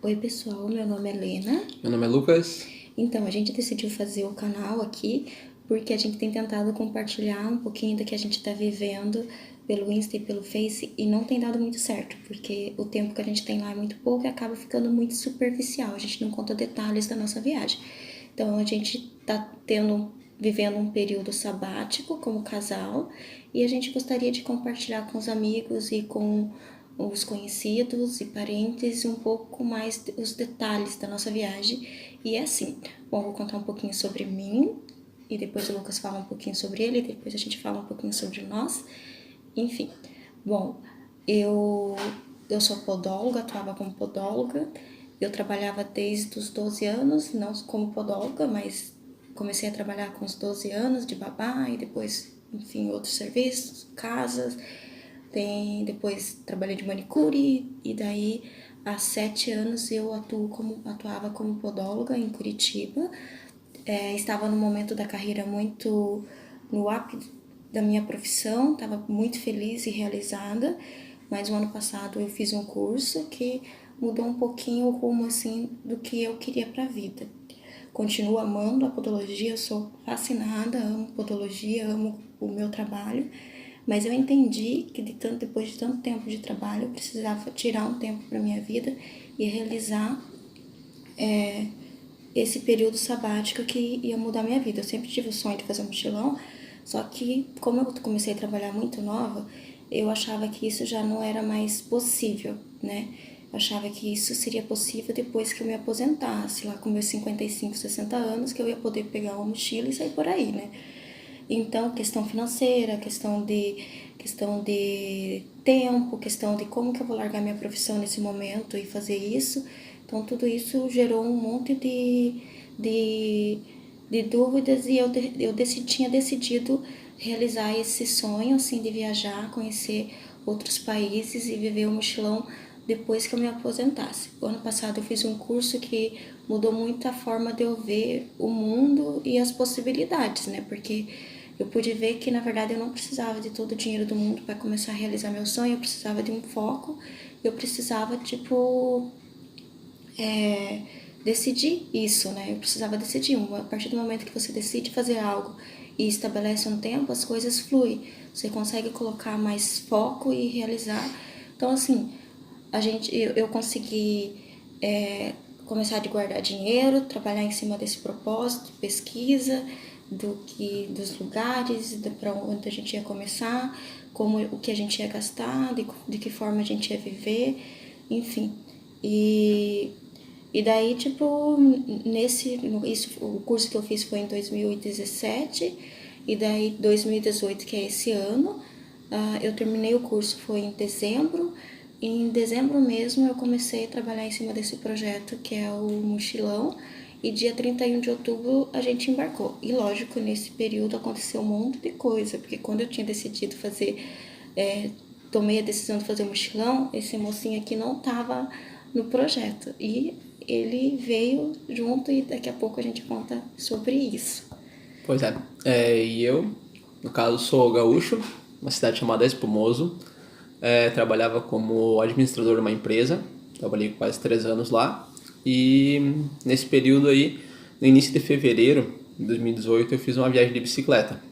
Oi pessoal, meu nome é Lena. Meu nome é Lucas. Então, a gente decidiu fazer o canal aqui porque a gente tem tentado compartilhar um pouquinho do que a gente tá vivendo pelo Insta e pelo Face e não tem dado muito certo, porque o tempo que a gente tem lá é muito pouco e acaba ficando muito superficial, a gente não conta detalhes da nossa viagem. Então, a gente tá vivendo um período sabático como casal e a gente gostaria de compartilhar com os amigos e com os conhecidos e parentes um pouco mais os detalhes da nossa viagem. E é assim, bom, vou contar um pouquinho sobre mim e depois o Lucas fala um pouquinho sobre ele e depois a gente fala um pouquinho sobre nós. Enfim, bom, eu sou podóloga, atuava como podóloga. Eu trabalhava desde os 12 anos, não como podóloga, mas comecei a trabalhar com os 12 anos de babá e depois, enfim, outros serviços, casas. Depois trabalhei de manicure e daí há 7 anos eu atuava como podóloga em Curitiba. Estava num momento da carreira muito no ápice da minha profissão, estava muito feliz e realizada, mas o ano passado eu fiz um curso que mudou um pouquinho o rumo assim do que eu queria para a vida. Continuo amando a podologia, eu sou fascinada, amo podologia, amo o meu trabalho, mas eu entendi que depois de tanto tempo de trabalho eu precisava tirar um tempo para minha vida e realizar esse período sabático que ia mudar minha vida. Eu sempre tive o sonho de fazer um mochilão, só que como eu comecei a trabalhar muito nova, eu achava que isso já não era mais possível, né? Eu achava que isso seria possível depois que eu me aposentasse, lá com meus 55, 60 anos, que eu ia poder pegar uma mochila e sair por aí, né? Então, questão financeira, questão de tempo, questão de como que eu vou largar minha profissão nesse momento e fazer isso. Então, tudo isso gerou um monte de dúvidas e tinha decidido realizar esse sonho, assim, de viajar, conhecer outros países e viver o mochilão depois que eu me aposentasse. O ano passado eu fiz um curso que mudou muito a forma de eu ver o mundo e as possibilidades, né? Porque eu pude ver que, na verdade, eu não precisava de todo o dinheiro do mundo para começar a realizar meu sonho, eu precisava de um foco, eu precisava, decidir isso, né? Eu precisava decidir. A partir do momento que você decide fazer algo e estabelece um tempo, as coisas fluem. Você consegue colocar mais foco e realizar. Então, assim, eu consegui começar a guardar dinheiro, trabalhar em cima desse propósito, pesquisa dos lugares, para onde a gente ia começar, o que a gente ia gastar, de que forma a gente ia viver, enfim. E daí, o curso que eu fiz foi em 2017, e daí 2018, que é esse ano, eu terminei o curso, foi em dezembro, e em dezembro mesmo eu comecei a trabalhar em cima desse projeto, que é o Mochilão, e dia 31 de outubro a gente embarcou. E lógico, nesse período aconteceu um monte de coisa, porque quando eu tinha decidido tomei a decisão de fazer o mochilão, esse mocinho aqui não estava no projeto. E ele veio junto e daqui a pouco a gente conta sobre isso. Pois é. E eu, no caso, sou gaúcho, uma cidade chamada Espumoso. Trabalhava como administrador de uma empresa, trabalhei quase 3 anos lá. E nesse período aí, no início de fevereiro de 2018, eu fiz uma viagem de bicicleta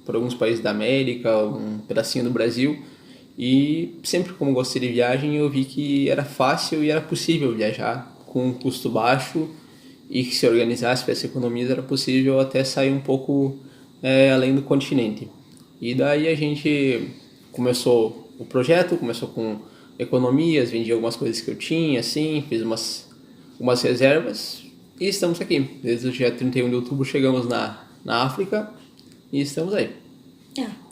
por alguns países da América, um pedacinho do Brasil. E sempre como gostei de viagem, eu vi que era fácil e era possível viajar com um custo baixo e que se organizasse, fizesse economias, era possível até sair um pouco além do continente. E daí a gente começou o projeto, começou com economias, vendi algumas coisas que eu tinha, assim, fiz umas reservas e estamos aqui. Desde o dia 31 de outubro chegamos na África e estamos aí.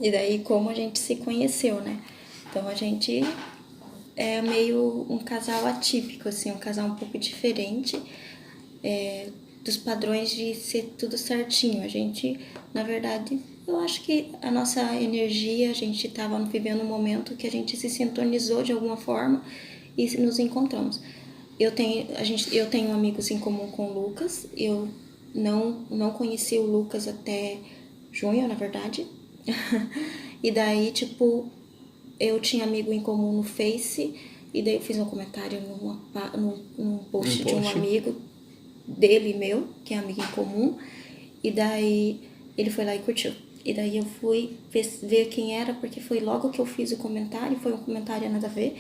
E daí como a gente se conheceu, né? Então a gente é meio um casal atípico, assim, um casal um pouco diferente dos padrões de ser tudo certinho. A gente, na verdade, eu acho que a nossa energia, a gente estava vivendo um momento que a gente se sintonizou de alguma forma e nos encontramos. Eu tenho amigos em comum com o Lucas, eu não conheci o Lucas até junho, na verdade. E daí, tipo, eu tinha amigo em comum no Face, e daí eu fiz um comentário num post de um amigo dele e meu, que é amigo em comum, e daí ele foi lá e curtiu. E daí eu fui ver quem era, porque foi logo que eu fiz o comentário, foi um comentário nada a ver,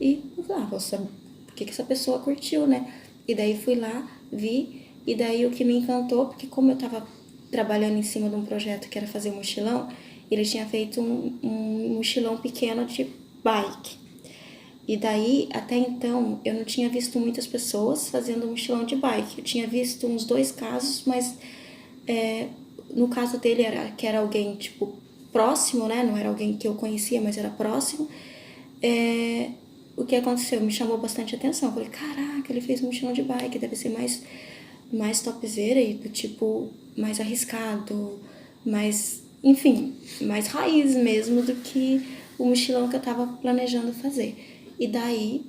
e eu falei, vou saber por que essa pessoa curtiu, né? E daí fui lá, vi, e daí o que me encantou, porque como eu tava trabalhando em cima de um projeto que era fazer um mochilão, ele tinha feito um mochilão pequeno de bike. E daí, até então, eu não tinha visto muitas pessoas fazendo mochilão de bike. Eu tinha visto uns 2 casos, mas no caso dele que era alguém, tipo, próximo, né? Não era alguém que eu conhecia, mas era próximo. O que aconteceu? Me chamou bastante atenção. Eu falei, caraca, ele fez um mochilão de bike, deve ser mais topzera e do tipo, mais arriscado, enfim, mais raiz mesmo do que o mochilão que eu tava planejando fazer. E daí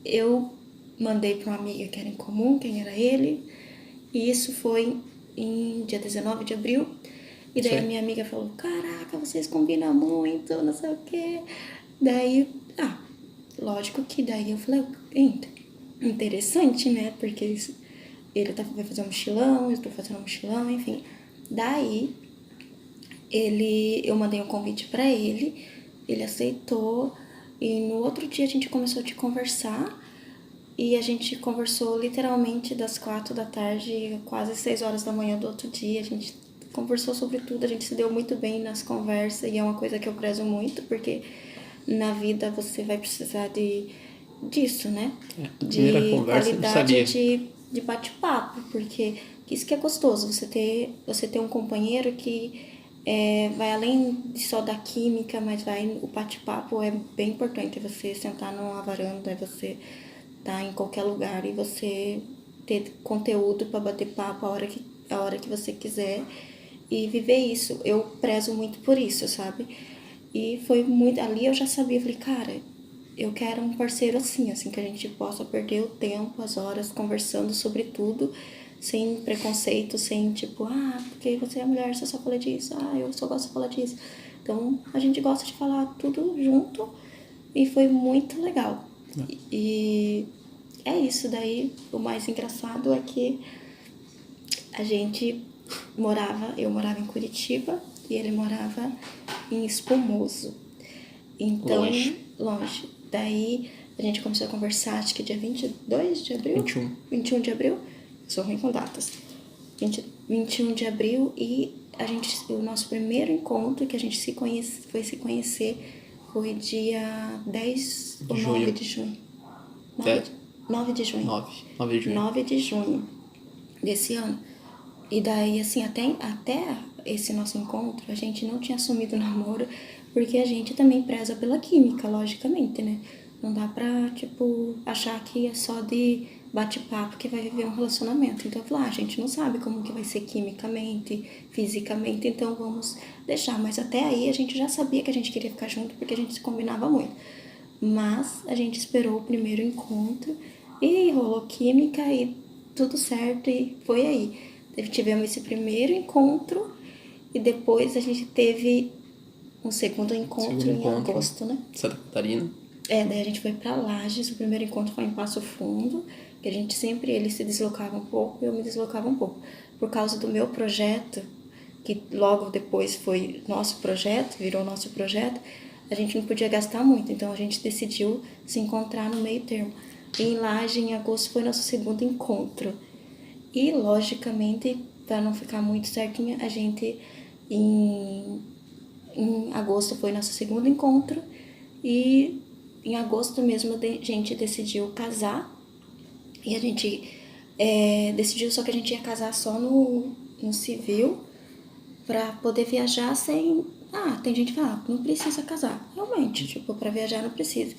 eu mandei para uma amiga que era em comum, quem era ele, e isso foi em dia 19 de abril. E daí a minha amiga falou, caraca, vocês combinam muito, não sei o quê. Daí, lógico que daí eu falei, interessante, né? Porque ele vai fazer um mochilão, eu estou fazendo um mochilão, enfim. Daí, eu mandei um convite para ele aceitou, e no outro dia a gente começou a conversar, e a gente conversou literalmente das 4 da tarde, quase 6 horas da manhã do outro dia, a gente conversou sobre tudo, a gente se deu muito bem nas conversas, e é uma coisa que eu prezo muito, porque na vida você vai precisar disso, né? De qualidade de bate-papo, porque isso que é gostoso, você ter um companheiro que vai além só da química, mas o bate-papo é bem importante, você sentar numa varanda, você tá em qualquer lugar e você ter conteúdo para bater papo a hora que você quiser e viver isso. Eu prezo muito por isso, sabe? E foi muito... Ali eu já sabia, falei, cara, eu quero um parceiro assim que a gente possa perder o tempo, as horas, conversando sobre tudo, sem preconceito, sem tipo, porque você é mulher, você só fala disso, eu só gosto de falar disso. Então, a gente gosta de falar tudo junto e foi muito legal. E é isso, daí o mais engraçado é que eu morava em Curitiba e ele morava em Espumoso. Então, longe. Daí a gente começou a conversar, acho que dia 22 de abril? 21 de abril. Sou ruim com datas. 21 de abril, e o nosso primeiro encontro que a gente foi se conhecer foi dia 10 ou 9 de junho. 9 de junho. 9 de junho desse ano. E daí, assim, até esse nosso encontro, a gente não tinha assumido o namoro, porque a gente também preza pela química, logicamente, né? Não dá pra, tipo, achar que é só de bate-papo que vai viver um relacionamento. Então eu falei, a gente não sabe como que vai ser quimicamente, fisicamente, então vamos deixar. Mas até aí a gente já sabia que a gente queria ficar junto, porque a gente se combinava muito. Mas a gente esperou o primeiro encontro e rolou química e tudo certo, e foi aí. Tivemos esse primeiro encontro e depois a gente teve um segundo encontro em agosto, né? Santa Catarina. Daí a gente foi pra Lages, o primeiro encontro foi em Passo Fundo, que a gente sempre, ele se deslocava um pouco e eu me deslocava um pouco. Por causa do meu projeto, que logo depois foi nosso projeto, virou nosso projeto, a gente não podia gastar muito, então a gente decidiu se encontrar no meio termo. E em Lages, em agosto, foi nosso segundo encontro. E, logicamente, para não ficar muito certinha, a gente, em agosto, foi nosso segundo encontro. E em agosto mesmo, a gente decidiu casar. E a gente decidiu só que a gente ia casar só no civil, para poder viajar sem... tem gente que fala, não precisa casar. Realmente, tipo, para viajar não precisa.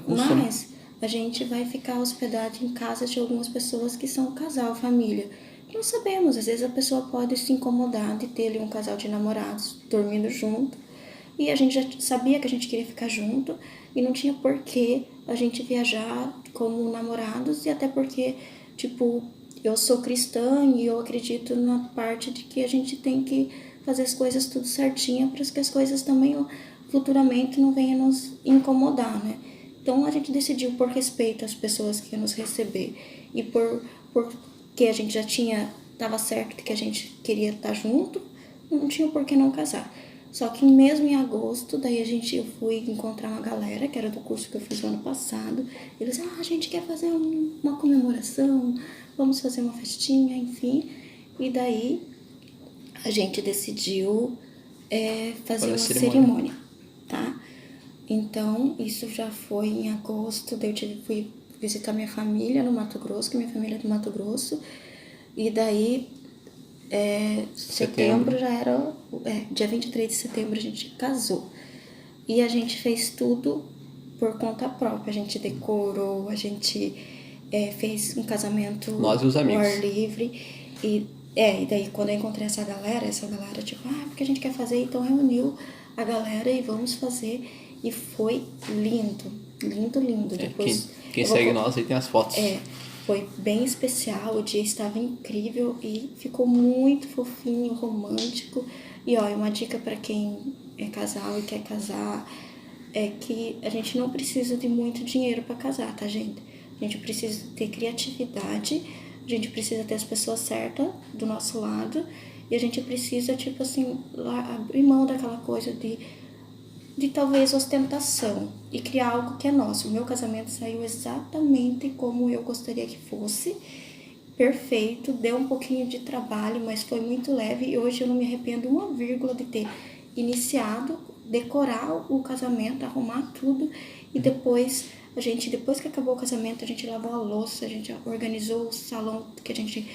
Mas a gente vai ficar hospedado em casas de algumas pessoas que são casal, família. Não sabemos, às vezes a pessoa pode se incomodar de ter ali um casal de namorados dormindo junto. E a gente já sabia que a gente queria ficar junto e não tinha porquê a gente viajar como namorados, e até porque, tipo, eu sou cristã e eu acredito na parte de que a gente tem que fazer as coisas tudo certinho para que as coisas também futuramente não venham nos incomodar, né? Então a gente decidiu por respeito às pessoas que iam nos receber e porque a gente já tava certo de que a gente queria estar junto, não tinha por que não casar. Só que mesmo em agosto, daí eu fui encontrar uma galera que era do curso que eu fiz no ano passado. Eles, a gente quer fazer uma comemoração, vamos fazer uma festinha, enfim. E daí a gente decidiu fazer uma cerimônia, tá? Então, isso já foi em agosto, daí fui visitar minha família no Mato Grosso, que minha família é do Mato Grosso. E daí, setembro já era... dia 23 de setembro a gente casou. E a gente fez tudo por conta própria. A gente decorou, a gente fez um casamento nós e os amigos. ao ar livre. E daí quando eu encontrei essa galera tipo, porque a gente quer fazer, então reuniu a galera e vamos fazer. E foi lindo, lindo, lindo. Depois, quem segue nós aí tem as fotos. Foi bem especial, o dia estava incrível e ficou muito fofinho, romântico. E uma dica para quem é casal e quer casar é que a gente não precisa de muito dinheiro para casar, tá, gente? A gente precisa ter criatividade, a gente precisa ter as pessoas certas do nosso lado e a gente precisa, tipo assim, abrir mão daquela coisa de talvez ostentação e criar algo que é nosso. O meu casamento saiu exatamente como eu gostaria que fosse, perfeito, deu um pouquinho de trabalho, mas foi muito leve e hoje eu não me arrependo uma vírgula de ter iniciado, decorar o casamento, arrumar tudo e depois que acabou o casamento, a gente lavou a louça, a gente organizou o salão que a gente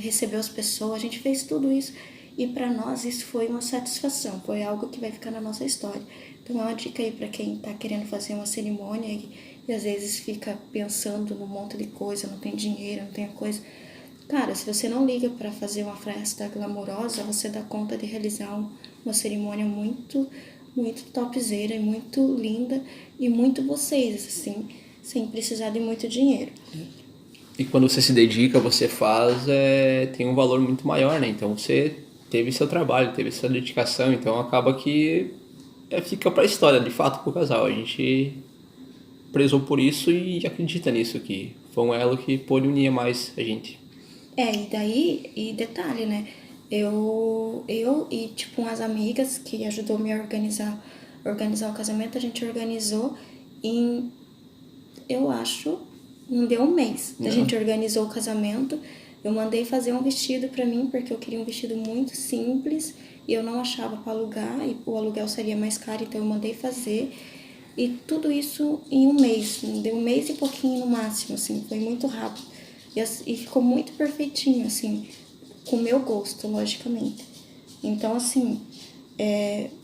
recebeu as pessoas, a gente fez tudo isso. E para nós isso foi uma satisfação, foi algo que vai ficar na nossa história. Então é uma dica aí para quem está querendo fazer uma cerimônia e às vezes fica pensando num monte de coisa, não tem dinheiro, não tem coisa. Cara, se você não liga para fazer uma festa glamourosa, você dá conta de realizar uma cerimônia muito, muito topzera e muito linda e muito vocês, assim, sem precisar de muito dinheiro. E quando você se dedica, você faz, tem um valor muito maior, né? Então você teve seu trabalho, teve sua dedicação, então acaba que fica pra história, de fato, pro casal. A gente prezou por isso e acredita nisso, que foi um elo que pôde unir mais a gente. E detalhe, né? Eu e, tipo, umas amigas que ajudou me a organizar o casamento, a gente organizou em, eu acho, não deu um mês. A gente organizou o casamento. Eu mandei fazer um vestido pra mim, porque eu queria um vestido muito simples e eu não achava pra alugar, e o aluguel seria mais caro, então eu mandei fazer. E tudo isso em um mês, deu um mês e pouquinho no máximo, assim, foi muito rápido. E ficou muito perfeitinho, assim, com o meu gosto, logicamente. Então, assim,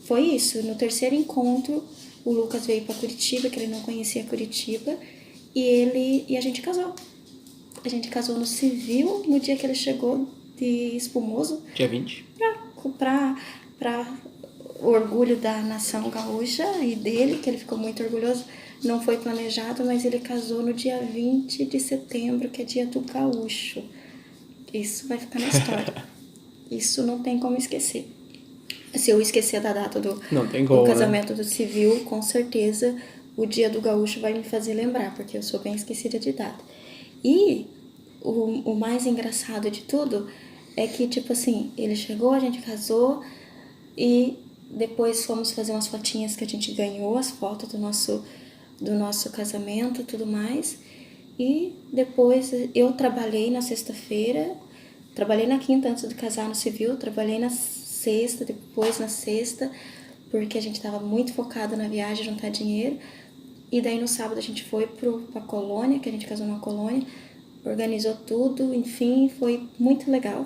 foi isso. No terceiro encontro, o Lucas veio pra Curitiba, que ele não conhecia Curitiba, e a gente casou. A gente casou no civil, no dia que ele chegou de Espumoso. Dia 20. Pra orgulho da nação gaúcha e dele, que ele ficou muito orgulhoso. Não foi planejado, mas ele casou no dia 20 de setembro, que é dia do gaúcho. Isso vai ficar na história. Isso não tem como esquecer. Se eu esquecer da data do casamento, né, do civil, com certeza o dia do gaúcho vai me fazer lembrar, porque eu sou bem esquecida de data. E o mais engraçado de tudo é que, tipo assim, ele chegou, a gente casou e depois fomos fazer umas fotinhas que a gente ganhou, as fotos do nosso casamento e tudo mais. E depois eu trabalhei na sexta-feira, trabalhei na quinta antes de casar no civil, trabalhei na sexta, depois na sexta, porque a gente tava muito focado na viagem, juntar dinheiro. E daí no sábado a gente foi pra colônia, que a gente casou numa colônia, organizou tudo, enfim, foi muito legal.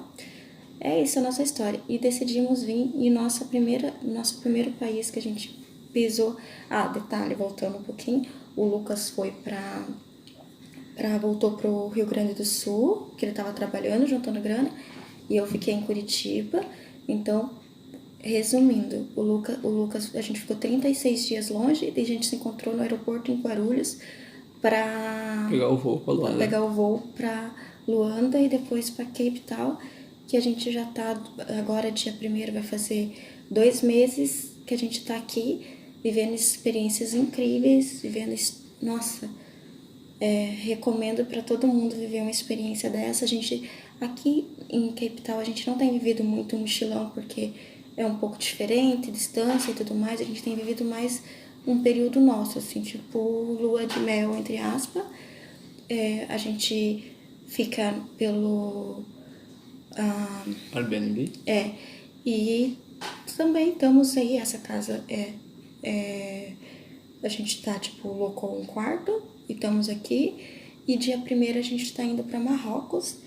É isso a nossa história. E decidimos vir e nosso primeiro país que a gente pisou. Detalhe, voltando um pouquinho, o Lucas foi voltou pro Rio Grande do Sul, que ele tava trabalhando, juntando grana, e eu fiquei em Curitiba. Então, resumindo, o Lucas, a gente ficou 36 dias longe e a gente se encontrou no aeroporto em Guarulhos para pegar o voo pra Luanda. Pegar o voo para Luanda e depois para Cape Town, que a gente já tá, agora dia 1º vai fazer 2 meses que a gente tá aqui, vivendo experiências incríveis, nossa, recomendo para todo mundo viver uma experiência dessa. A gente, aqui em Cape Town, a gente não tem vivido muito mochilão, porque é um pouco diferente, distância e tudo mais, a gente tem vivido mais um período nosso, assim, tipo lua de mel, entre aspas. A gente fica pelo... Airbnb. E também estamos aí, essa casa a gente tá, tipo, locou um quarto e estamos aqui. E dia 1º a gente tá indo para Marrocos.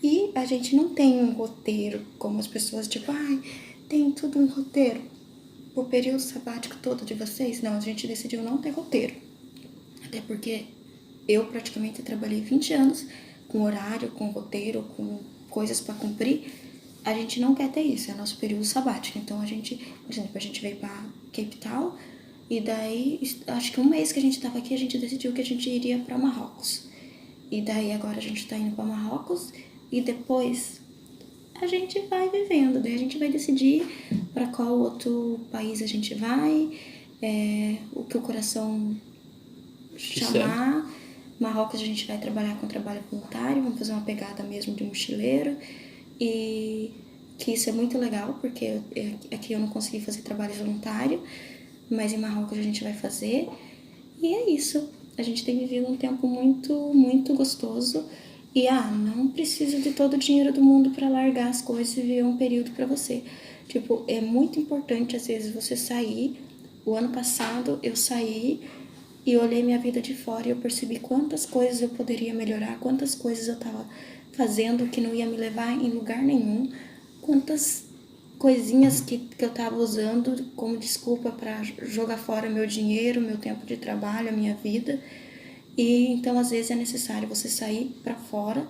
E a gente não tem um roteiro, como as pessoas, tipo, tem tudo um roteiro. O período sabático todo de vocês? Não, a gente decidiu não ter roteiro. Até porque eu praticamente trabalhei 20 anos com horário, com roteiro, com coisas para cumprir. A gente não quer ter isso, é nosso período sabático. Então a gente, por exemplo, a gente veio para Cape Town e daí, acho que um mês que a gente tava aqui, a gente decidiu que a gente iria para Marrocos. E daí agora a gente tá indo para Marrocos e depois a gente vai vivendo. Daí a gente vai decidir para qual outro país a gente vai, o que o coração chamar. Marrocos a gente vai trabalhar com trabalho voluntário, vamos fazer uma pegada mesmo de mochileiro. E que isso é muito legal, porque aqui eu não consegui fazer trabalho voluntário, mas em Marrocos a gente vai fazer. E é isso. A gente tem vivido um tempo muito, muito gostoso. E não precisa de todo o dinheiro do mundo para largar as coisas e viver um período para você. Tipo, é muito importante às vezes você sair. O ano passado eu saí e olhei minha vida de fora e eu percebi quantas coisas eu poderia melhorar, quantas coisas eu tava fazendo que não ia me levar em lugar nenhum, quantas coisinhas que eu tava usando como desculpa para jogar fora meu dinheiro, meu tempo de trabalho, a minha vida. E então às vezes é necessário você sair para fora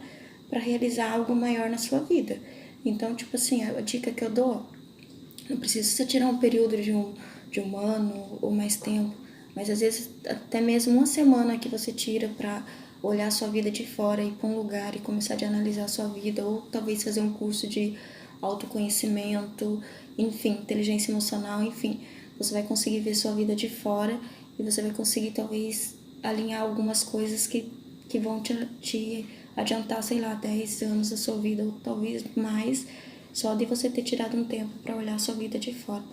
para realizar algo maior na sua vida. Então, tipo assim, a dica que eu dou, não precisa você tirar um período de um ano ou mais tempo, mas às vezes até mesmo uma semana que você tira para olhar a sua vida de fora, ir para um lugar e começar a analisar a sua vida, ou talvez fazer um curso de autoconhecimento, enfim, inteligência emocional, enfim, você vai conseguir ver sua vida de fora e você vai conseguir talvez alinhar algumas coisas que vão te adiantar, sei lá, 10 anos da sua vida, ou talvez mais, só de você ter tirado um tempo para olhar a sua vida de fora.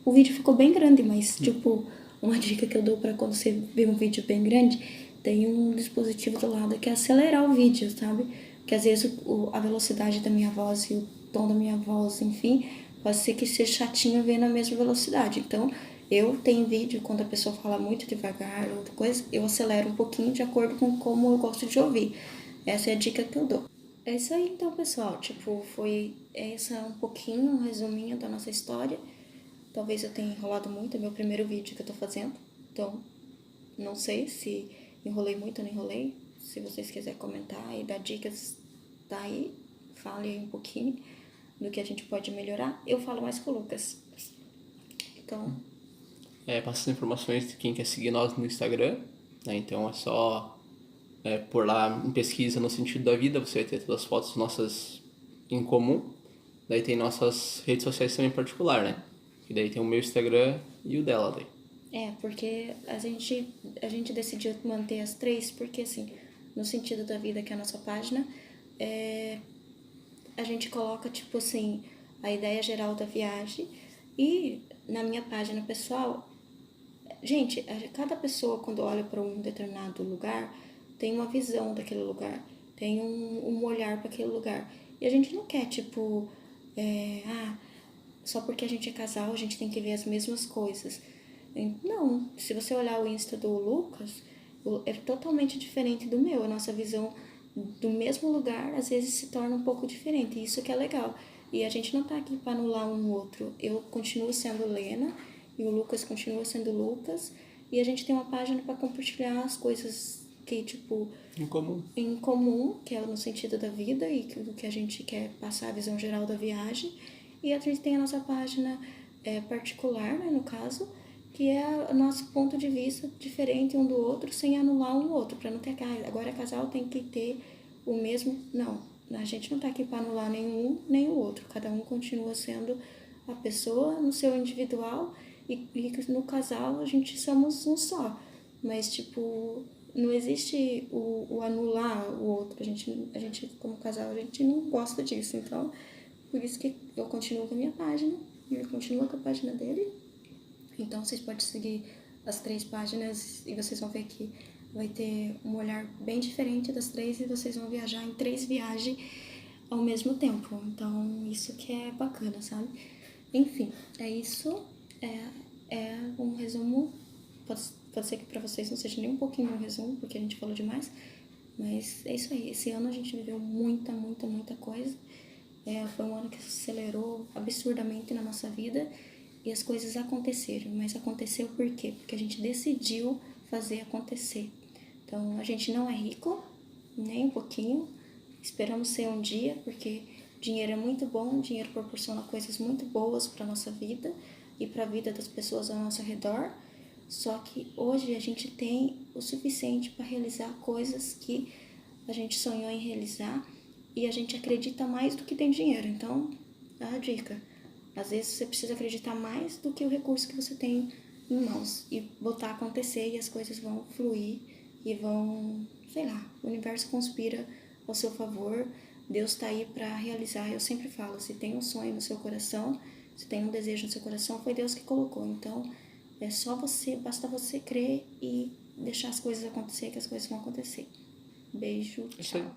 O vídeo ficou bem grande, mas, tipo, uma dica que eu dou para quando você vê um vídeo bem grande, tem um dispositivo do lado que é acelerar o vídeo, sabe? Porque às vezes a velocidade da minha voz e o tom da minha voz, enfim, pode ser que seja chatinho ver na mesma velocidade. Então, eu tenho vídeo, quando a pessoa fala muito devagar ou outra coisa, eu acelero um pouquinho de acordo com como eu gosto de ouvir. Essa é a dica que eu dou. É isso aí então, pessoal. Tipo, foi essa um pouquinho, um resuminho da nossa história. Talvez eu tenha enrolado muito, é meu primeiro vídeo que eu tô fazendo. Então, não sei se enrolei muito ou não enrolei. Se vocês quiserem comentar e dar dicas, tá aí. Fale aí um pouquinho do que a gente pode melhorar. Eu falo mais com o Lucas. Então, Passa as informações de quem quer seguir nós no Instagram, né? Então é só por lá em pesquisa no sentido da vida, você vai ter todas as fotos nossas em comum. Daí tem nossas redes sociais também em particular, né? E daí tem o meu Instagram e o dela daí. porque a gente decidiu manter as três, porque assim, no sentido da vida que é a nossa página, a gente coloca, tipo assim, a ideia geral da viagem e na minha página pessoal, gente, cada pessoa quando olha para um determinado lugar tem uma visão daquele lugar, tem um olhar para aquele lugar. E a gente não quer, tipo, só porque a gente é casal, a gente tem que ver as mesmas coisas. Não, se você olhar o Insta do Lucas, é totalmente diferente do meu. A nossa visão do mesmo lugar, às vezes, se torna um pouco diferente. Isso que é legal. E a gente não tá aqui para anular um outro. Eu continuo sendo Lena e o Lucas continua sendo Lucas. E a gente tem uma página para compartilhar as coisas que, tipo, em comum, que é no sentido da vida e do que a gente quer passar a visão geral da viagem. E a gente tem a nossa página particular, né, no caso, que é o nosso ponto de vista diferente um do outro, sem anular um outro, para não ter agora casal tem que ter o mesmo. Não, a gente não tá aqui para anular nenhum nem o outro. Cada um continua sendo a pessoa no seu individual e no casal a gente somos um só. Mas, tipo, não existe o anular o outro. A gente, como casal, a gente não gosta disso. Então, por isso que eu continuo com a minha página e ele continua com a página dele. Então, vocês podem seguir as 3 páginas e vocês vão ver que vai ter um olhar bem diferente das 3 e vocês vão viajar em 3 viagens ao mesmo tempo. Então, isso que é bacana, sabe? Enfim, é isso. É um resumo. Pode ser que pra vocês não seja nem um pouquinho um resumo, porque a gente falou demais. Mas é isso aí. Esse ano a gente viveu muita, muita, muita coisa. Foi um ano que acelerou absurdamente na nossa vida e as coisas aconteceram. Mas aconteceu por quê? Porque a gente decidiu fazer acontecer. Então, a gente não é rico, nem um pouquinho. Esperamos ser um dia, porque dinheiro é muito bom, dinheiro proporciona coisas muito boas para nossa vida e para a vida das pessoas ao nosso redor. Só que hoje a gente tem o suficiente para realizar coisas que a gente sonhou em realizar e a gente acredita mais do que tem dinheiro. Então, dá a dica. Às vezes você precisa acreditar mais do que o recurso que você tem em mãos e botar acontecer e as coisas vão fluir e vão, sei lá, o universo conspira ao seu favor. Deus está aí para realizar. Eu sempre falo, se tem um sonho no seu coração, se tem um desejo no seu coração, foi Deus que colocou. Então, é só você, basta você crer e deixar as coisas acontecer, que as coisas vão acontecer. Beijo, tchau.